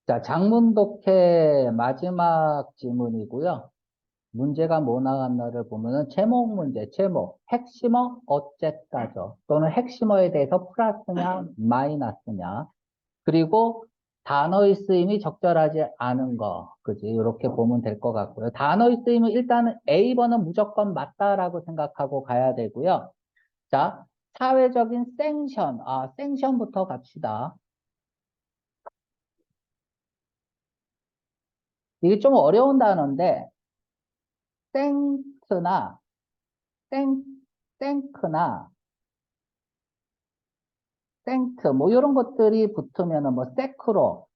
자, 장문 독해 마지막 지문이고요. 문제가 뭐 나왔나를 보면은 제목 문제, 제목, 핵심어 어쨌다죠. 또는 핵심어에 대해서 플러스냐, 마이너스냐. 그리고 단어의 쓰임이 적절하지 않은 거. 그지? 이렇게 보면 될 것 같고요. 단어의 쓰임은 일단은 A번은 무조건 맞다라고 생각하고 가야 되고요. 자, 사회적인 생션. 생션부터 갑시다. 이게 좀 어려운 단어인데, 생트나 땡, 땡크나 땡트 뭐 이런 것들이 붙으면은 뭐 세크로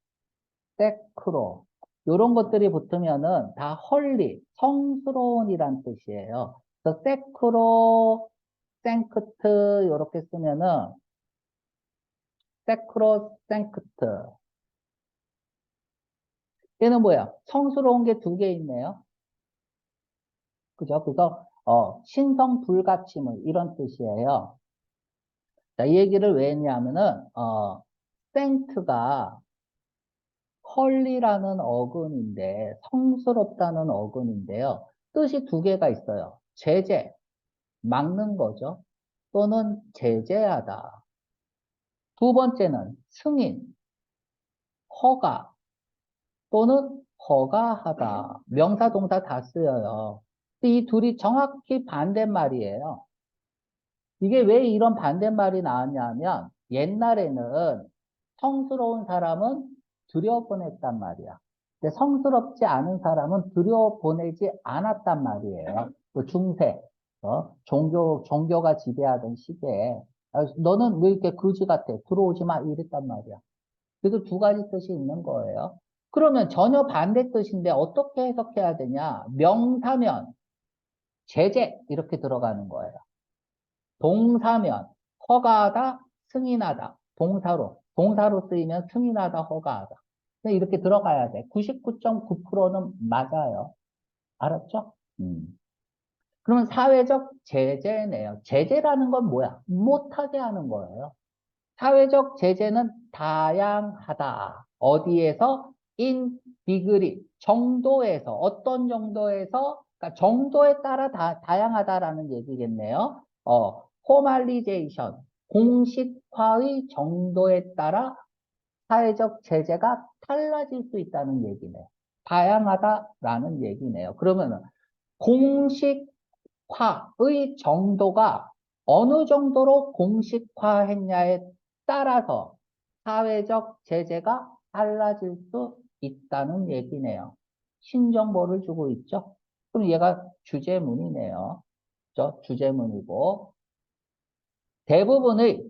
이런 것들이 붙으면은 다 헐리 성스러운이란 뜻이에요. 그래서 세크로 생크트 이렇게 쓰면은 세크로 생크트 얘는 뭐야? 성스러운 게 두 개 있네요. 그죠? 그래서 신성 불가침을 이런 뜻이에요. 자, 이 얘기를 왜 했냐면은 생트가 헐리라는 어근인데, 성스럽다는 어근인데요. 뜻이 두 개가 있어요. 제재, 막는 거죠. 또는 제재하다. 두 번째는 승인, 허가, 또는 허가하다. 명사, 동사 다 쓰여요. 이 둘이 정확히 반대말이에요. 이게 왜 이런 반대말이 나왔냐면, 옛날에는 성스러운 사람은 들여보냈단 말이야. 근데 성스럽지 않은 사람은 들여보내지 않았단 말이에요. 그 중세, 종교가 지배하던 시대에. 너는 왜 이렇게 거지 같아? 들어오지 마. 이랬단 말이야. 그래서 두 가지 뜻이 있는 거예요. 그러면 전혀 반대 뜻인데 어떻게 해석해야 되냐? 명사면, 제재, 이렇게 들어가는 거예요. 동사면, 허가하다, 승인하다. 동사로 쓰이면 승인하다, 허가하다. 그냥 이렇게 들어가야 돼. 99.9%는 맞아요. 알았죠? 그러면 사회적 제재네요. 제재라는 건 뭐야? 못하게 하는 거예요. 사회적 제재는 다양하다. 어디에서? in degree. 정도에서. 어떤 정도에서? 그러니까 정도에 따라 다양하다라는 얘기겠네요. formalization. 공식화의 정도에 따라 사회적 제재가 달라질 수 있다는 얘기네요. 다양하다라는 얘기네요. 그러면은 공식화의 정도가 어느 정도로 공식화했냐에 따라서 사회적 제재가 달라질 수 있다는 얘기네요. 신정보를 주고 있죠? 그럼 얘가 주제문이네요. 그죠? 주제문이고 대부분의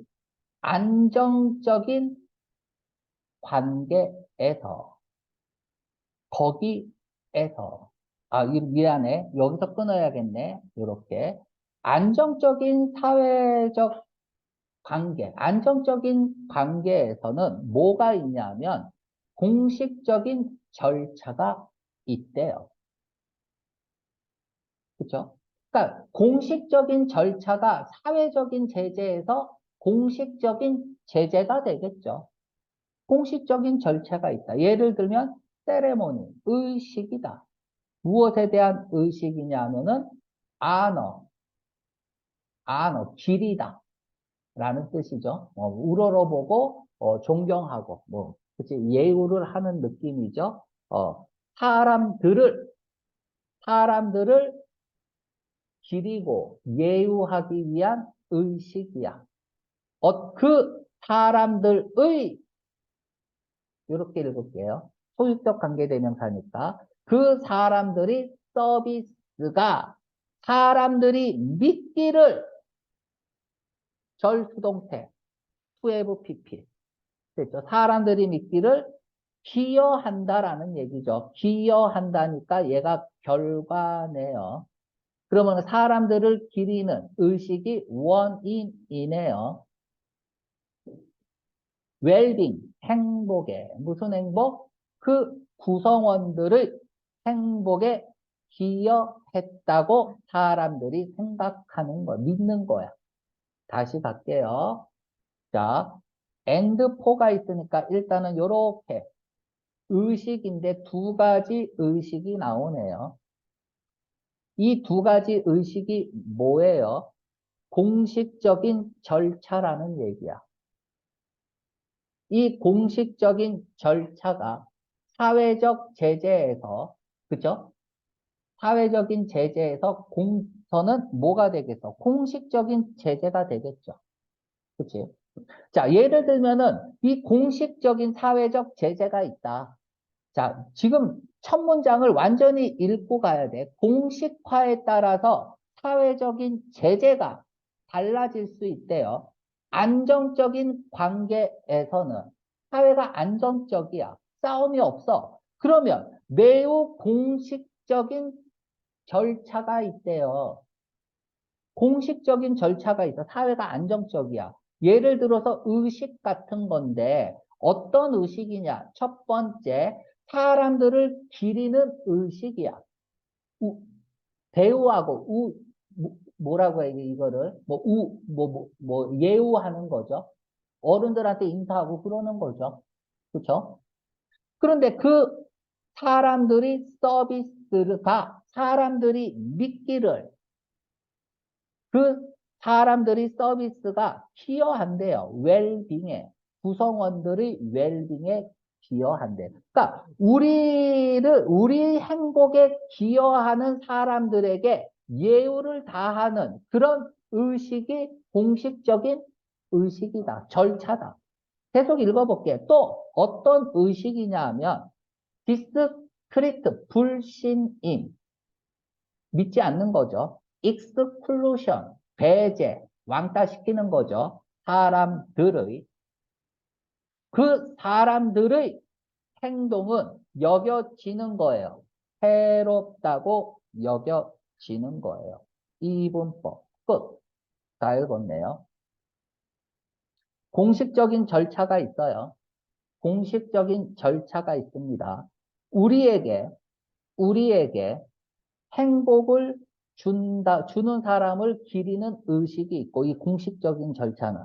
안정적인 관계에서 거기에서 미안해. 여기서 끊어야겠네. 이렇게 안정적인 사회적 관계, 안정적인 관계에서는 뭐가 있냐면 공식적인 절차가 있대요. 그렇죠? 그러니까 공식적인 절차가 사회적인 제재에서 공식적인 제재가 되겠죠. 공식적인 절차가 있다. 예를 들면 세레모니, 의식이다. 무엇에 대한 의식이냐면은 아너, 길이다. 라는 뜻이죠. 우러러보고 존경하고 뭐 그치 예우를 하는 느낌이죠. 사람들을 사람들을 기리고 예우하기 위한 의식이야. 그 사람들의 이렇게 읽을게요. 소유격 관계대명사니까 그 사람들이 서비스가 사람들이 믿기를 절수동태 to pp 됐죠. 사람들이 믿기를 기여한다라는 얘기죠. 기여한다니까 얘가 결과네요. 그러면 사람들을 기리는 의식이 원인이네요. 웰빙, 행복에 무슨 행복? 그 구성원들의 행복에 기여했다고 사람들이 생각하는 거, 믿는 거야. 다시 갈게요. 자, and for가 있으니까 일단은 요렇게 의식인데 두 가지 의식이 나오네요. 이 두 가지 의식이 뭐예요? 공식적인 절차라는 얘기야. 이 공식적인 절차가 사회적 제재에서, 그죠? 사회적인 제재에서 저는 뭐가 되겠어? 공식적인 제재가 되겠죠. 그치? 자, 예를 들면은 이 공식적인 사회적 제재가 있다. 자, 지금 첫 문장을 완전히 읽고 가야 돼. 공식화에 따라서 사회적인 제재가 달라질 수 있대요. 안정적인 관계에서는 사회가 안정적이야. 싸움이 없어. 그러면 매우 공식적인 절차가 있대요. 공식적인 절차가 있어. 사회가 안정적이야. 예를 들어서 의식 같은 건데 어떤 의식이냐? 첫 번째, 사람들을 기리는 의식이야. 대우하고 뭐라고 해야 돼, 이거를? 예우하는 거죠. 어른들한테 인사하고 그러는 거죠. 그렇죠? 그런데 그 사람들이 서비스가 사람들이 믿기를 그 사람들이 서비스가 기여한대요. 웰빙에. 구성원들의 웰빙에 기여한대. 그러니까 우리 행복에 기여하는 사람들에게 예우를 다하는 그런 의식이 공식적인 의식이다. 절차다. 계속 읽어볼게요. 또 어떤 의식이냐 하면 디스크리트, 불신임. 믿지 않는 거죠. exclusion, 배제, 왕따시키는 거죠. 그 사람들의 행동은 여겨지는 거예요. 해롭다고 여겨지는 거예요. 이분법 끝. 다 읽었네요. 공식적인 절차가 있어요. 공식적인 절차가 있습니다. 우리에게 행복을 주는 사람을 기리는 의식이 있고, 이 공식적인 절차는.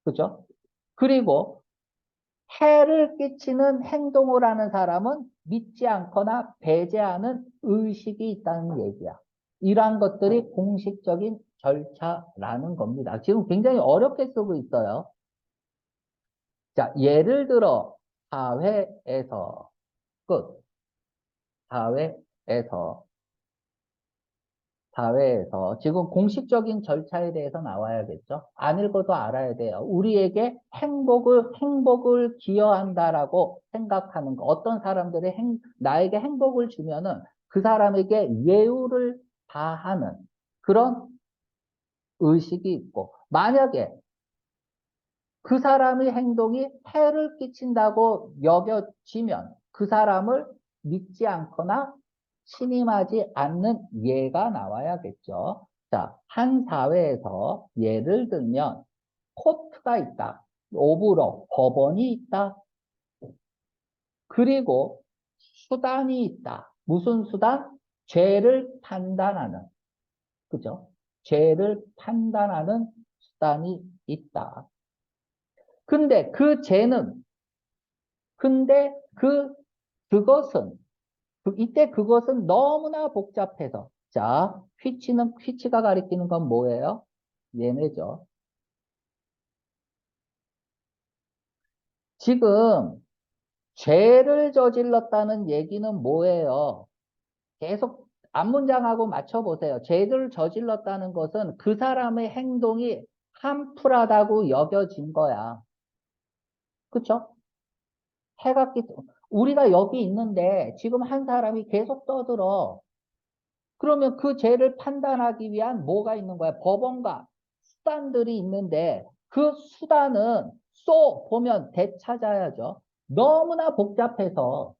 그죠? 그리고 해를 끼치는 행동을 하는 사람은 믿지 않거나 배제하는 의식이 있다는 얘기야. 이러한 것들이 공식적인 절차라는 겁니다. 지금 굉장히 어렵게 쓰고 있어요. 자, 예를 들어, 사회에서, 끝. 사회에서, 사회에서 지금 공식적인 절차에 대해서 나와야겠죠. 안 읽어도 알아야 돼요. 우리에게 행복을 기여한다라고 생각하는 거. 어떤 사람들이 나에게 행복을 주면은 그 사람에게 예우를 다하는 그런 의식이 있고, 만약에 그 사람의 행동이 해를 끼친다고 여겨지면 그 사람을 믿지 않거나 신임하지 않는 예가 나와야겠죠. 자, 한 사회에서 예를 들면 코트가 있다. 오브로 법원이 있다. 그리고 수단이 있다. 무슨 수단? 죄를 판단하는. 그죠? 죄를 판단하는 수단이 있다. 근데 그 죄는 근데 그것은, 이때 그것은 너무나 복잡해서. 자, 휘치가 가리키는 건 뭐예요? 얘네죠. 지금, 죄를 저질렀다는 얘기는 뭐예요? 계속 앞문장하고 맞춰보세요. 죄를 저질렀다는 것은 그 사람의 행동이 한풀하다고 여겨진 거야. 그쵸? 우리가 여기 있는데 지금 한 사람이 계속 떠들어. 그러면 그 죄를 판단하기 위한 뭐가 있는 거야? 법원과 수단들이 있는데 그 수단은 보면 되찾아야죠. 너무나 복잡해서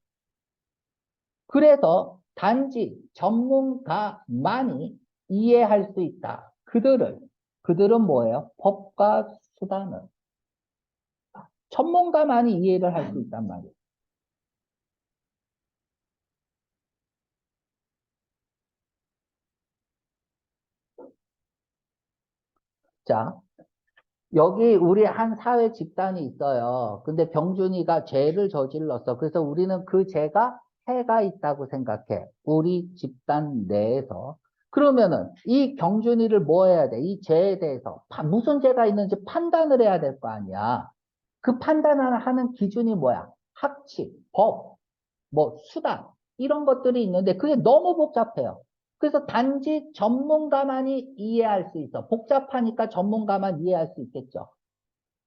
그래서 단지 전문가만이 이해할 수 있다. 그들은 뭐예요? 법과 수단은 전문가만이 이해를 할 수 있단 말이에요. 자, 여기 우리 한 사회 집단이 있어요. 근데 병준이가 죄를 저질렀어. 그래서 우리는 그 죄가 해가 있다고 생각해. 우리 집단 내에서. 그러면은 이 경준이를 뭐 해야 돼? 이 죄에 대해서 무슨 죄가 있는지 판단을 해야 될 거 아니야. 그 판단을 하는 기준이 뭐야? 학칙, 법, 뭐 수단 이런 것들이 있는데 그게 너무 복잡해요. 그래서 단지 전문가만이 이해할 수 있어. 복잡하니까 전문가만 이해할 수 있겠죠.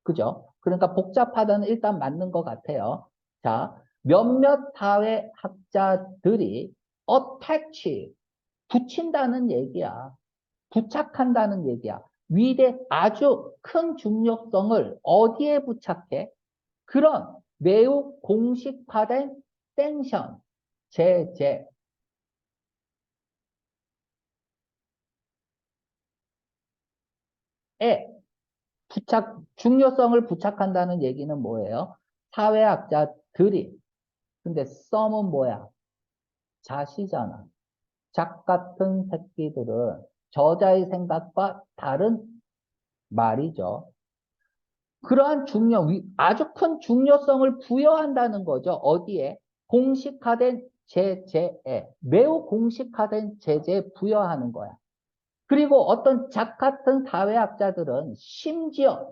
그죠? 그러니까 복잡하다는 일단 맞는 것 같아요. 자, 몇몇 사회학자들이 attach, 붙인다는 얘기야. 부착한다는 얘기야. 위대 아주 큰 중요성을 어디에 부착해? 그런 매우 공식화된 땡션, 제재, 에 중요성을 부착한다는 얘기는 뭐예요? 사회학자들이. 근데 썸은 뭐야? 자시잖아. 작 같은 새끼들은 저자의 생각과 다른 말이죠. 그러한 아주 큰 중요성을 부여한다는 거죠. 어디에? 공식화된 제재에. 매우 공식화된 제재에 부여하는 거야. 그리고 어떤 작 같은 사회학자들은 심지어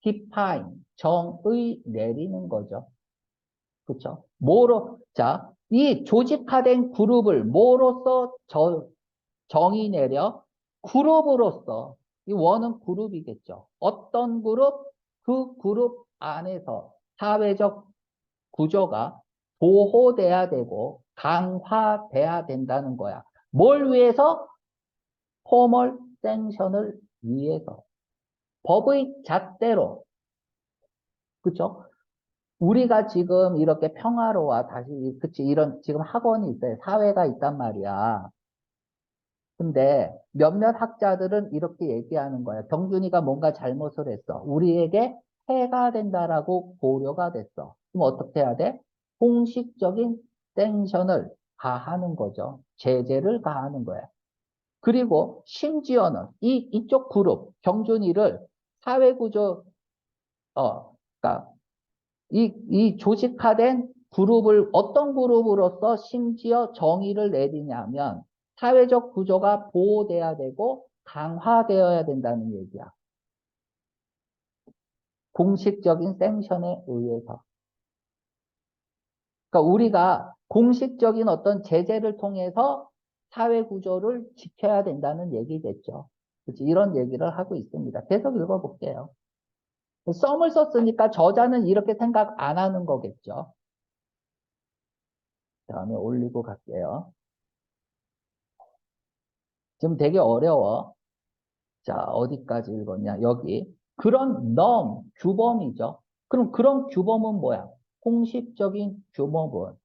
define, 정의 내리는 거죠. 그렇죠? 자, 이 조직화된 그룹을 뭐로서 정의 내려? 그룹으로서. 이 원은 그룹이겠죠. 어떤 그룹? 그 그룹 안에서 사회적 구조가 보호돼야 되고 강화돼야 된다는 거야. 뭘 위해서? 포멀 생션을 위해서. 법의 잣대로. 그렇죠? 우리가 지금 이렇게 평화로워 다시 그치 이런 지금 학원이 있어요. 사회가 있단 말이야. 근데 몇몇 학자들은 이렇게 얘기하는 거야. 경준이가 뭔가 잘못을 했어. 우리에게 해가 된다라고 고려가 됐어. 그럼 어떻게 해야 돼? 공식적인 땡션을 가하는 거죠. 제재를 가하는 거야. 그리고 심지어는 이쪽 그룹 경준이를 사회구조 그러니까 이 조직화된 그룹을 어떤 그룹으로서 심지어 정의를 내리냐면 사회적 구조가 보호돼야 되고 강화되어야 된다는 얘기야. 공식적인 섹션에 의해서. 그러니까 우리가 공식적인 어떤 제재를 통해서 사회 구조를 지켜야 된다는 얘기겠죠. 그치? 이런 얘기를 하고 있습니다. 계속 읽어볼게요. 썸을 썼으니까 저자는 이렇게 생각 안 하는 거겠죠. 다음에 올리고 갈게요. 지금 되게 어려워. 자, 어디까지 읽었냐? 여기. 그런 규범이죠. 그럼 그런 규범은 뭐야? 공식적인 규범은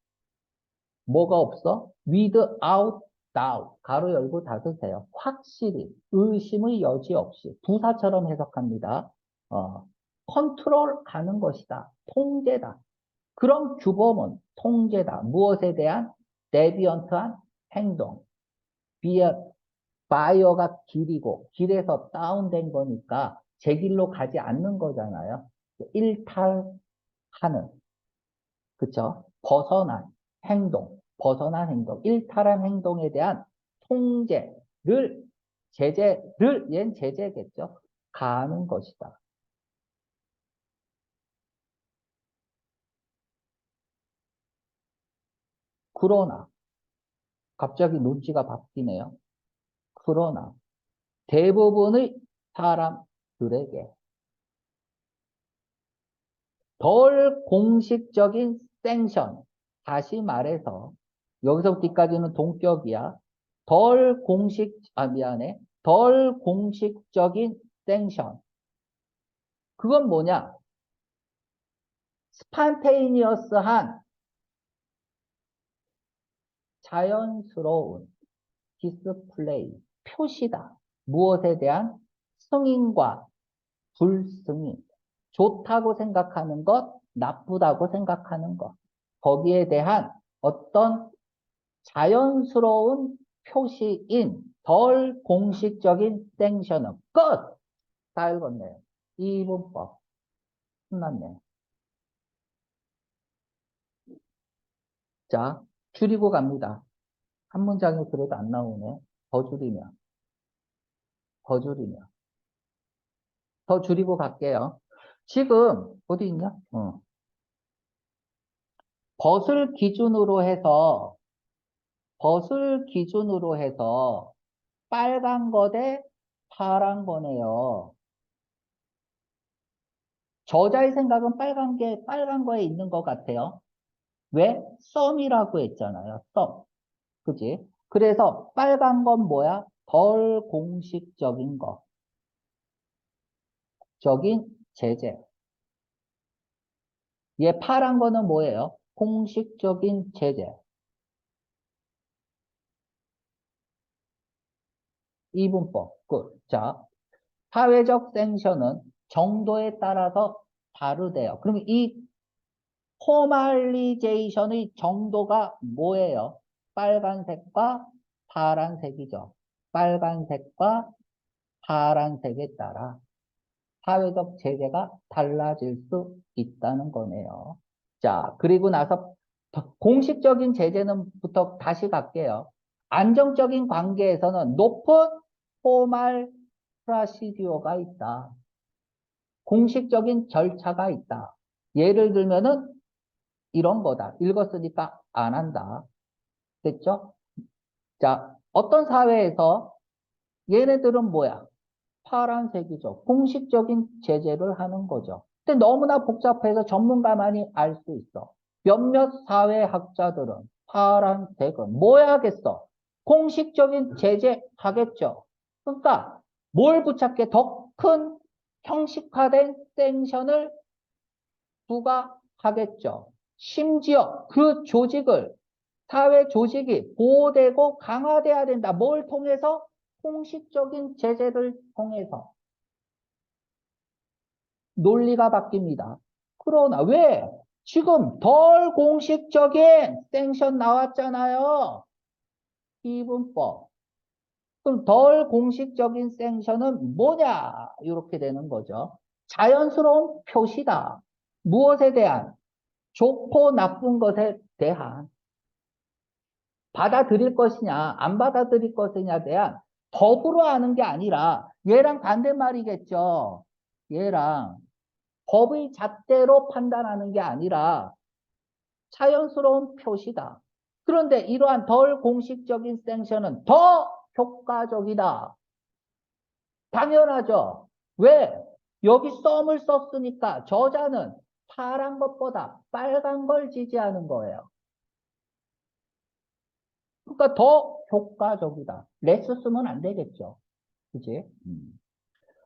뭐가 없어? without doubt. 가로 열고 닫으세요. 확실히, 의심의 여지 없이. 부사처럼 해석합니다. 어, 컨트롤 가는 것이다. 통제다. 그런 규범은 통제다. 무엇에 대한? 데비언트한 행동. 바이어가 길이고 길에서 다운된 거니까 제 길로 가지 않는 거잖아요. 일탈하는, 그쵸? 벗어난 행동, 일탈한 행동에 대한 제재를, 얜 제재겠죠? 가하는 것이다. 그러나, 갑자기 눈치가 바뀌네요. 그러나, 대부분의 사람들에게 덜 공식적인 생션, 다시 말해서 여기서부터까지는 동격이야. 미안해. 덜 공식적인 생션. 그건 뭐냐? 스판테이니어스한 자연스러운 디스플레이, 표시다. 무엇에 대한? 승인과 불승인. 좋다고 생각하는 것, 나쁘다고 생각하는 것. 거기에 대한 어떤 자연스러운 표시인 덜 공식적인 생션은 끝. 다 읽었네요. 이분법. 끝났네. 자, 줄이고 갑니다. 한 문장이 그래도 안 나오네. 더 줄이면, 더 줄이면. 더 줄이고 갈게요. 지금, 어디 있냐? 벗을 기준으로 해서, 벗을 기준으로 해서, 빨간 거 대 파란 거네요. 저자의 생각은 빨간 거에 있는 것 같아요. 왜? 썸이라고 했잖아요. 썸. 그지? 그래서 빨간 건 뭐야? 덜 공식적인 거. 적인 제재. 얘 파란 거는 뭐예요? 공식적인 제재. 이분법. 끝. 자, 사회적 생션은 정도에 따라서 다르대요. 그럼 이 포멀리제이션의 정도가 뭐예요? 빨간색과 파란색이죠. 빨간색과 파란색에 따라 사회적 제재가 달라질 수 있다는 거네요. 자, 그리고 나서 공식적인 제재는부터 다시 갈게요. 안정적인 관계에서는 높은 포멀 프라시디오가 있다. 공식적인 절차가 있다. 예를 들면은 이런 거다. 읽었으니까 안 한다. 됐죠? 자, 어떤 사회에서 얘네들은 뭐야? 파란색이죠. 공식적인 제재를 하는 거죠. 근데 너무나 복잡해서 전문가만이 알 수 있어. 몇몇 사회학자들은 파란색은 뭐 해야겠어? 공식적인 제재 하겠죠. 그러니까 뭘 붙잡게 더 큰 형식화된 땡션을 부과하겠죠. 심지어 그 조직을 사회 조직이 보호되고 강화돼야 된다. 뭘 통해서? 공식적인 제재를 통해서. 논리가 바뀝니다. 그러나 왜? 지금 덜 공식적인 땡션 나왔잖아요. 이분법. 그럼 덜 공식적인 땡션은 뭐냐? 이렇게 되는 거죠. 자연스러운 표시다. 무엇에 대한? 좋고 나쁜 것에 대한. 받아들일 것이냐, 안 받아들일 것이냐에 대한 법으로 하는 게 아니라 얘랑 반대말이겠죠. 얘랑 법의 잣대로 판단하는 게 아니라 자연스러운 표시다. 그런데 이러한 덜 공식적인 섹션은 더 효과적이다. 당연하죠. 왜? 여기 썸을 썼으니까 저자는 파란 것보다 빨간 걸 지지하는 거예요. 그러니까 더 효과적이다. 레스 쓰면 안 되겠죠. 그지?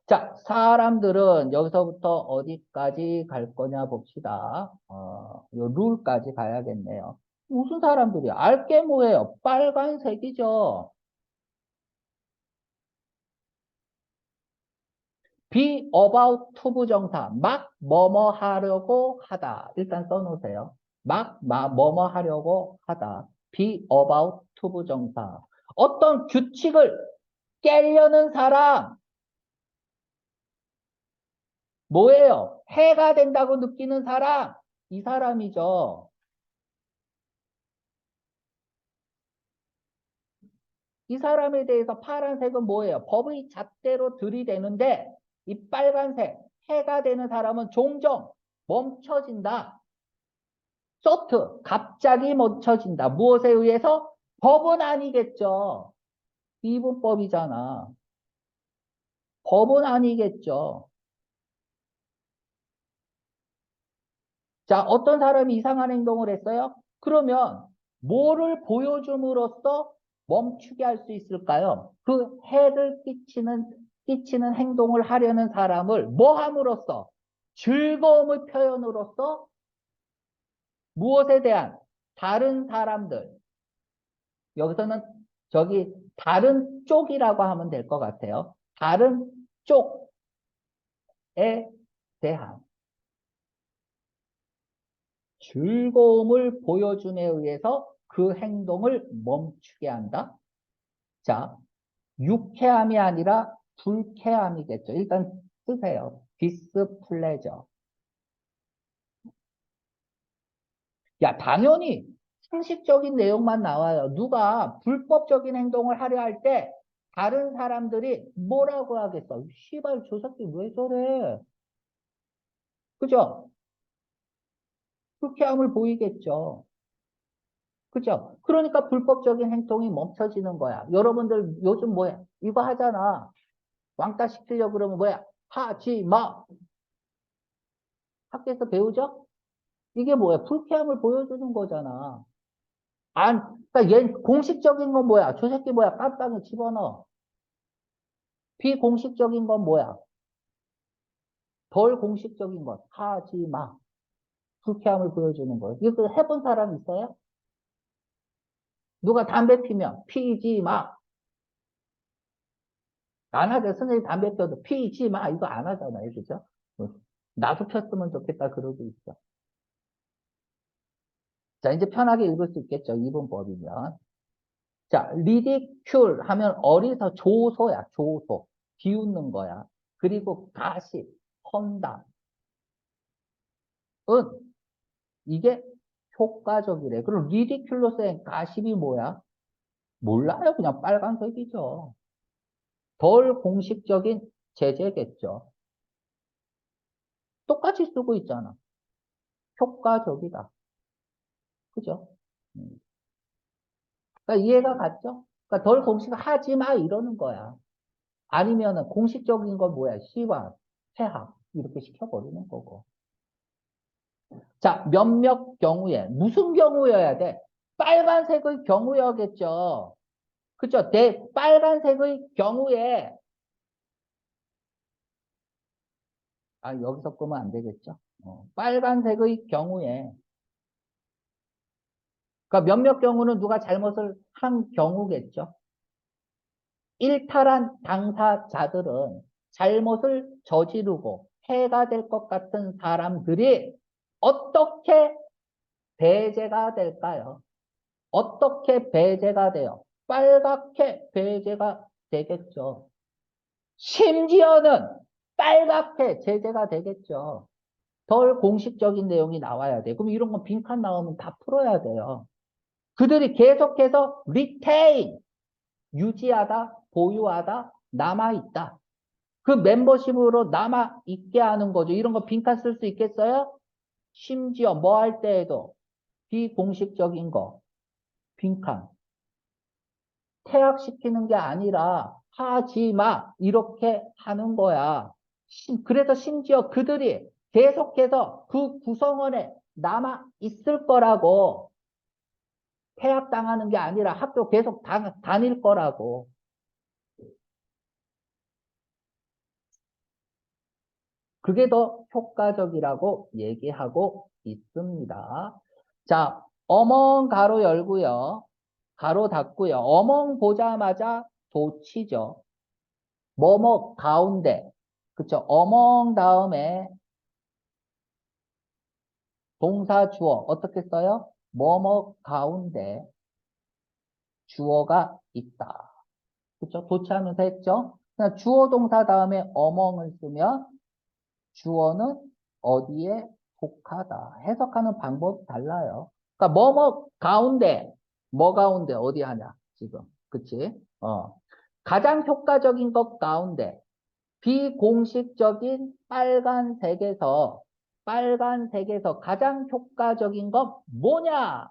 자, 사람들은 여기서부터 어디까지 갈 거냐 봅시다. 요 룰까지 가야겠네요. 무슨 사람들이야? 알게 뭐예요? 빨간색이죠. be about to 부정사. 막 뭐뭐 하려고 하다. 일단 써놓으세요. 뭐뭐 하려고 하다. be about to 부정사. 어떤 규칙을 깨려는 사람. 뭐예요? 해가 된다고 느끼는 사람. 이 사람이죠. 이 사람에 대해서 파란색은 뭐예요? 법의 잣대로 들이대는데 이 빨간색 해가 되는 사람은 종종 멈춰진다. 소트 갑자기 멈춰진다. 무엇에 의해서? 법은 아니겠죠. 이분법이잖아. 법은 아니겠죠. 자, 어떤 사람이 이상한 행동을 했어요? 그러면 뭐를 보여줌으로써 멈추게 할 수 있을까요? 그 해를 끼치는 행동을 하려는 사람을 뭐 함으로써? 즐거움을 표현으로써 무엇에 대한? 다른 사람들. 여기서는 저기 다른 쪽이라고 하면 될 것 같아요. 다른 쪽에 대한 즐거움을 보여줌에 의해서 그 행동을 멈추게 한다. 자, 유쾌함이 아니라 불쾌함이겠죠. 일단 쓰세요. 디스플레저. 야, 당연히 상식적인 내용만 나와요. 누가 불법적인 행동을 하려 할 때 다른 사람들이 뭐라고 하겠어? 씨발, 저 새끼 왜 저래? 그죠? 불쾌함을 보이겠죠. 그죠? 그러니까 불법적인 행동이 멈춰지는 거야. 여러분들 요즘 뭐야? 이거 하잖아. 왕따 시키려고 그러면 뭐야? 하지 마. 학교에서 배우죠? 이게 뭐야? 불쾌함을 보여주는 거잖아. 그러니까 얘 공식적인 건 뭐야? 저 새끼 뭐야? 깜빵에 집어넣어. 비공식적인 건 뭐야? 덜 공식적인 것. 하지 마. 불쾌함을 보여주는 거. 이거 해본 사람 있어요? 누가 담배 피면 피지 마. 안 하죠. 선생님 담배 펴도 피지 마. 이거 안 하잖아요. 그죠? 나도 폈으면 좋겠다. 그러고 있어. 자, 이제 편하게 읽을 수 있겠죠. 이분 법이면. 자, 리디큐 하면 어리서 조소야. 조소. 비웃는 거야. 그리고 가십, 험담. 은 이게 효과적이래. 그럼 리디큘러스의 가십이 뭐야? 몰라요. 그냥 빨간색이죠. 덜 공식적인 제재겠죠. 똑같이 쓰고 있잖아. 효과적이다. 그죠? 음. 그러니까 이해가 갔죠? 그러니까 덜 공식하지 마 이러는 거야. 아니면은 공식적인 건 뭐야? 시와 퇴학 이렇게 시켜버리는 거고. 자, 몇몇 경우에 무슨 경우여야 돼? 빨간색의 경우여겠죠. 그죠? 빨간색의 경우에 여기서 끄면 안 되겠죠. 빨간색의 경우에 그러니까 몇몇 경우는 누가 잘못을 한 경우겠죠. 일탈한 당사자들은 잘못을 저지르고 해가 될 것 같은 사람들이 어떻게 배제가 될까요? 어떻게 배제가 돼요? 빨갛게 배제가 되겠죠. 심지어는 빨갛게 제재가 되겠죠. 덜 공식적인 내용이 나와야 돼. 그럼 이런 건 빈칸 나오면 다 풀어야 돼요. 그들이 계속해서 retain, 유지하다, 보유하다, 남아있다. 그 멤버십으로 남아있게 하는 거죠. 이런 거 빈칸 쓸 수 있겠어요? 심지어 뭐 할 때에도 비공식적인 거, 빈칸. 퇴학시키는 게 아니라 하지 마. 이렇게 하는 거야. 그래서 심지어 그들이 계속해서 그 구성원에 남아 있을 거라고. 퇴학당하는 게 아니라 학교 계속 다닐 거라고. 그게 더 효과적이라고 얘기하고 있습니다. 자, 어멍 가로 열고요. 가로 닫고요. 어멍 보자마자 도치죠. 뭐뭐 가운데. 그쵸? 어멍 다음에 동사 주어. 어떻게 써요? 뭐뭐 가운데 주어가 있다. 그쵸? 도치하면서 했죠? 그냥 주어 동사 다음에 어멍을 쓰면 주어는 어디에 속하다. 해석하는 방법이 달라요. 그러니까 뭐뭐 가운데, 뭐 가운데 어디 하냐, 지금. 그치? 가장 효과적인 것 가운데, 비공식적인 빨간색에서 가장 효과적인 건 뭐냐?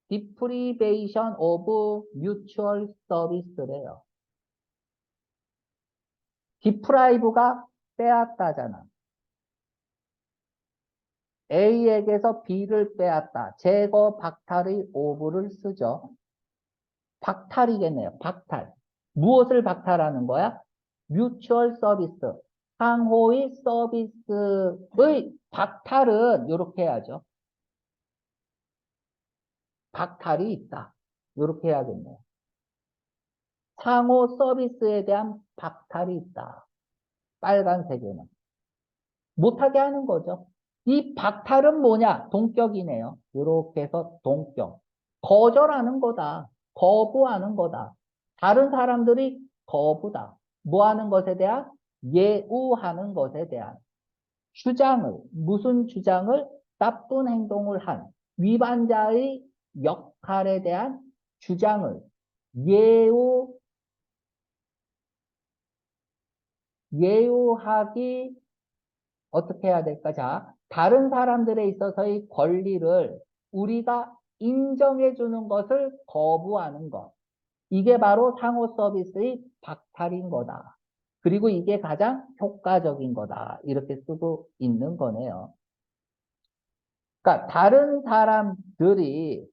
deprivation of mutual service래요. deprive가 빼앗다잖아. A에게서 B를 빼앗다. 제거 박탈의 of를 쓰죠. 박탈이겠네요. 박탈. 무엇을 박탈하는 거야? mutual service. 상호의 서비스의 박탈은 이렇게 해야죠. 박탈이 있다. 이렇게 해야겠네요. 상호 서비스에 대한 박탈이 있다. 빨간색에는. 못하게 하는 거죠. 이 박탈은 뭐냐? 동격이네요. 이렇게 해서 동격. 거절하는 거다. 거부하는 거다. 다른 사람들이 거부다. 뭐 하는 것에 대한? 예우하는 것에 대한 주장을, 무슨 주장을? 나쁜 행동을 한 위반자의 역할에 대한 주장을 예우, 예우하기, 어떻게 해야 될까? 자, 다른 사람들에 있어서의 권리를 우리가 인정해 주는 것을 거부하는 것. 이게 바로 상호 서비스의 박탈인 거다. 그리고 이게 가장 효과적인 거다. 이렇게 쓰고 있는 거네요. 그러니까 다른 사람들이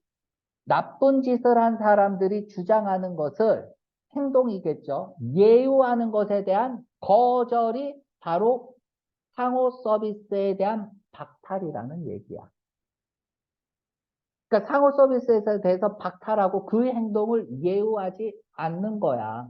나쁜 짓을 한 사람들이 주장하는 것을 행동이겠죠. 예우하는 것에 대한 거절이 바로 상호 서비스에 대한 박탈이라는 얘기야. 그러니까 상호 서비스에 대해서 박탈하고 그 행동을 예우하지 않는 거야.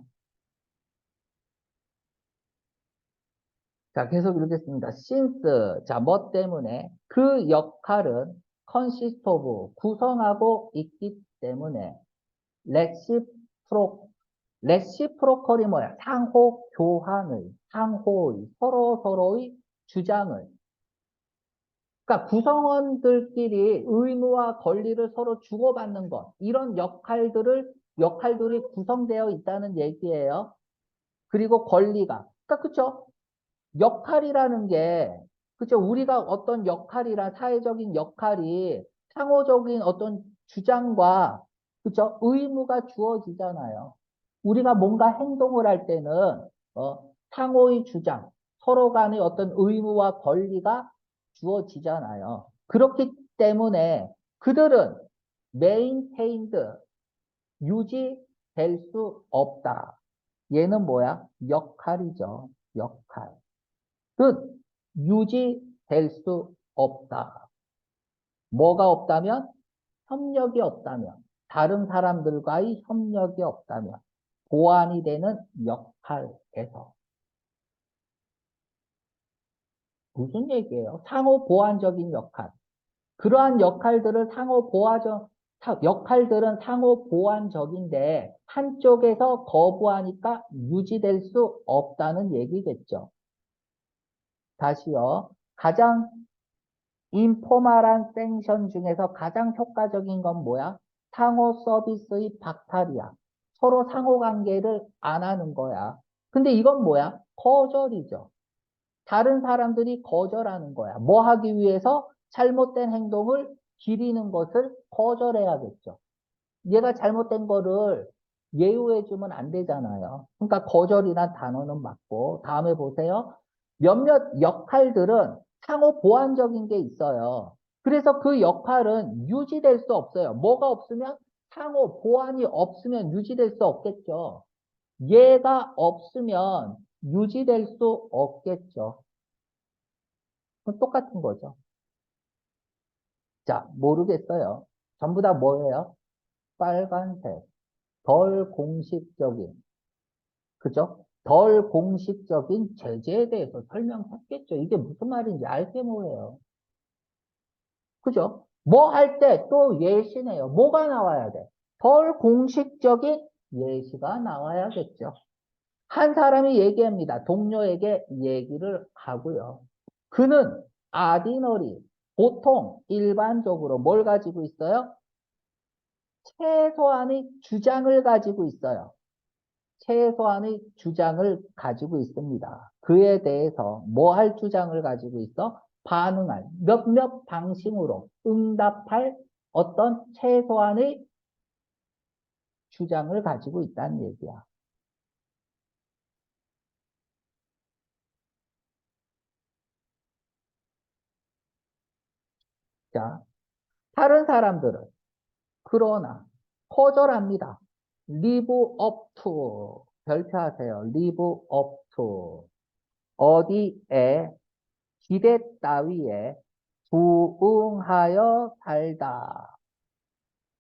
자, 계속 읽겠습니다. since, 자, 뭐 때문에? 그 역할은 consist of, 구성하고 있기 때문에 reciprocal, reciprocal이 뭐야? 상호 교환의, 상호의, 서로서로의 주장을. 그러니까 구성원들끼리 의무와 권리를 서로 주고받는 것. 이런 역할들이 구성되어 있다는 얘기예요. 그리고 권리가. 그러니까, 그쵸? 역할이라는 게, 그죠? 우리가 어떤 역할이나 사회적인 역할이 상호적인 어떤 주장과, 그죠? 의무가 주어지잖아요. 우리가 뭔가 행동을 할 때는, 상호의 주장, 서로 간의 어떤 의무와 권리가 주어지잖아요. 그렇기 때문에 그들은 maintained, 유지될 수 없다. 얘는 뭐야? 역할이죠. 역할. 그 유지될 수 없다. 뭐가 없다면? 협력이 없다면, 다른 사람들과의 협력이 없다면, 보완이 되는 역할에서. 무슨 얘기예요? 상호 보완적인 역할. 그러한 역할들을 역할들은 상호 보완적인데, 한쪽에서 거부하니까 유지될 수 없다는 얘기겠죠. 다시요. 가장 인포멀한 생션 중에서 가장 효과적인 건 뭐야? 상호 서비스의 박탈이야. 서로 상호관계를 안 하는 거야. 근데 이건 뭐야? 거절이죠. 다른 사람들이 거절하는 거야. 뭐 하기 위해서? 잘못된 행동을 기리는 것을 거절해야겠죠. 얘가 잘못된 거를 예우해주면 안 되잖아요. 그러니까 거절이란 단어는 맞고, 다음에 보세요. 몇몇 역할들은 상호 보완적인 게 있어요. 그래서 그 역할은 유지될 수 없어요. 뭐가 없으면? 상호 보완이 없으면 유지될 수 없겠죠. 얘가 없으면 유지될 수 없겠죠. 그건 똑같은 거죠. 자, 모르겠어요. 전부 다 뭐예요? 빨간색. 덜 공식적인. 그죠? 덜 공식적인 제재에 대해서 설명했겠죠. 이게 무슨 말인지 알게 뭐예요. 그죠? 뭐 할 때 또 예시네요. 뭐가 나와야 돼? 덜 공식적인 예시가 나와야겠죠. 한 사람이 얘기합니다. 동료에게 얘기를 하고요. 그는 아디너리, 보통 일반적으로 뭘 가지고 있어요? 최소한의 주장을 가지고 있어요. 최소한의 주장을 가지고 있습니다. 그에 대해서 뭐 할 주장을 가지고 있어? 반응할 몇몇 방식으로 응답할 어떤 최소한의 주장을 가지고 있다는 얘기야. 자, 다른 사람들은 그러나 거절합니다. live up to 별표하세요. live up to 어디에 기대 따위에 부응하여 살다.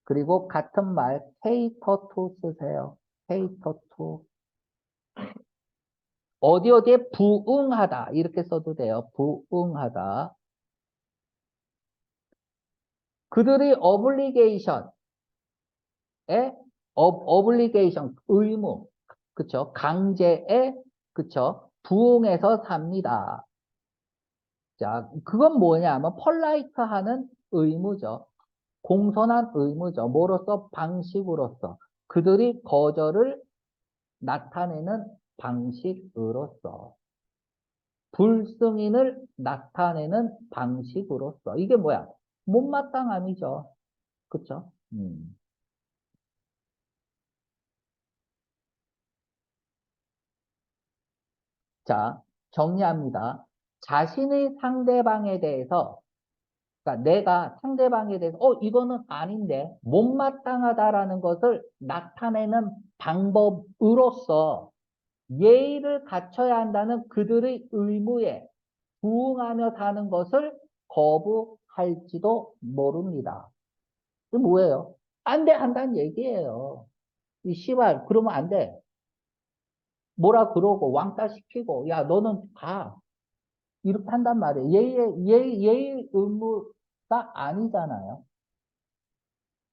그리고 같은 말 cater to 쓰세요. cater to 어디에 부응하다 이렇게 써도 돼요. 부응하다. 그들의 obligation에 obligation 의무 그쵸 강제에 그쵸? 부흥해서 삽니다. 자, 그건 뭐냐면 polite 하는 의무죠. 공손한 의무죠. 뭐로서? 방식으로서. 그들이 거절을 나타내는 방식으로서. 불승인을 나타내는 방식으로서. 이게 뭐야? 못마땅함이죠. 그쵸? 자, 정리합니다. 자신의 상대방에 대해서, 그러니까 내가 상대방에 대해서, 이거는 아닌데, 못마땅하다라는 것을 나타내는 방법으로서 예의를 갖춰야 한다는 그들의 의무에 부응하며 사는 것을 거부할지도 모릅니다. 이게 뭐예요? 안 돼, 한다는 얘기예요. 이 씨발, 그러면 안 돼. 뭐라 그러고, 왕따 시키고, 야, 너는 가. 이렇게 한단 말이에요. 예의 의무가 아니잖아요.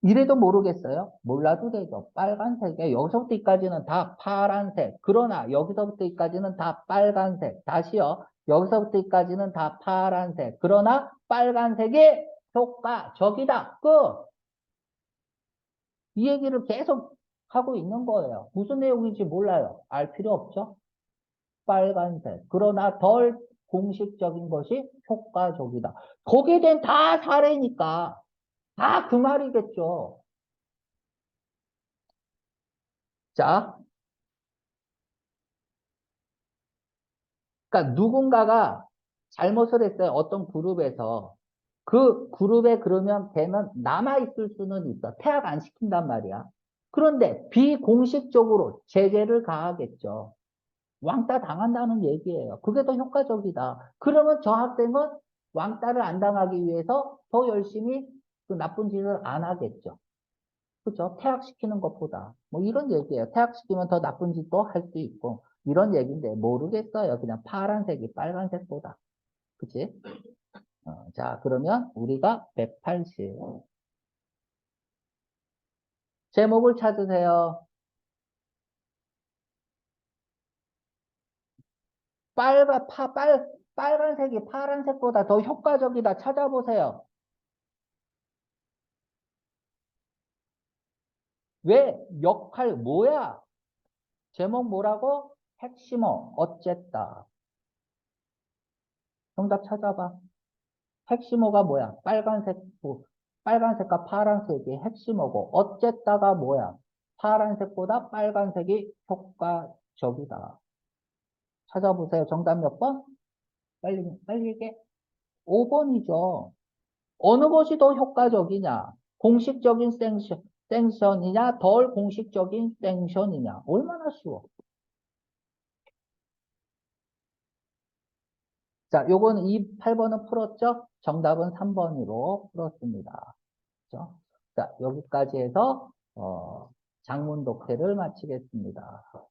이래도 모르겠어요? 몰라도 되죠. 빨간색에 여기서부터 여기까지는 다 파란색. 그러나 여기서부터 여기까지는 다 빨간색. 다시요. 여기서부터 여기까지는 다 파란색. 그러나 빨간색이 효과적이다. 끝. 이 얘기를 계속 하고 있는 거예요. 무슨 내용인지 몰라요. 알 필요 없죠? 빨간색. 그러나 덜 공식적인 것이 효과적이다. 거기에 대한 다 사례니까 다 그 말이겠죠. 자, 그러니까 누군가가 잘못을 했어요. 어떤 그룹에서. 그 그룹에 그러면 걔는 남아있을 수는 있어. 퇴학 안 시킨단 말이야. 그런데 비공식적으로 제재를 가하겠죠. 왕따 당한다는 얘기예요. 그게 더 효과적이다. 그러면 저 학생은 왕따를 안 당하기 위해서 더 열심히 그 나쁜 짓을 안 하겠죠. 그죠? 퇴학시키는 것보다. 뭐 이런 얘기예요. 퇴학시키면 더 나쁜 짓도 할 수 있고. 이런 얘기인데 모르겠어요. 그냥 파란색이 빨간색보다. 그치? 자, 그러면 우리가 180. 제목을 찾으세요. 빨간색이 파란색보다 더 효과적이다. 찾아보세요. 왜? 역할 뭐야? 제목 뭐라고? 핵심어. 어쨌다. 정답 찾아봐. 핵심어가 뭐야? 빨간색과 파란색이 핵심어고, 어쨌다가 뭐야? 파란색보다 빨간색이 효과적이다. 찾아보세요. 정답 몇 번? 빨리 얘기해. 5번이죠. 어느 것이 더 효과적이냐? 공식적인 생션이냐? 덜 공식적인 생션이냐? 얼마나 쉬워. 자, 요거는 8번은 풀었죠? 정답은 3번으로 풀었습니다. 그죠? 자, 여기까지 해서, 장문 독해를 마치겠습니다.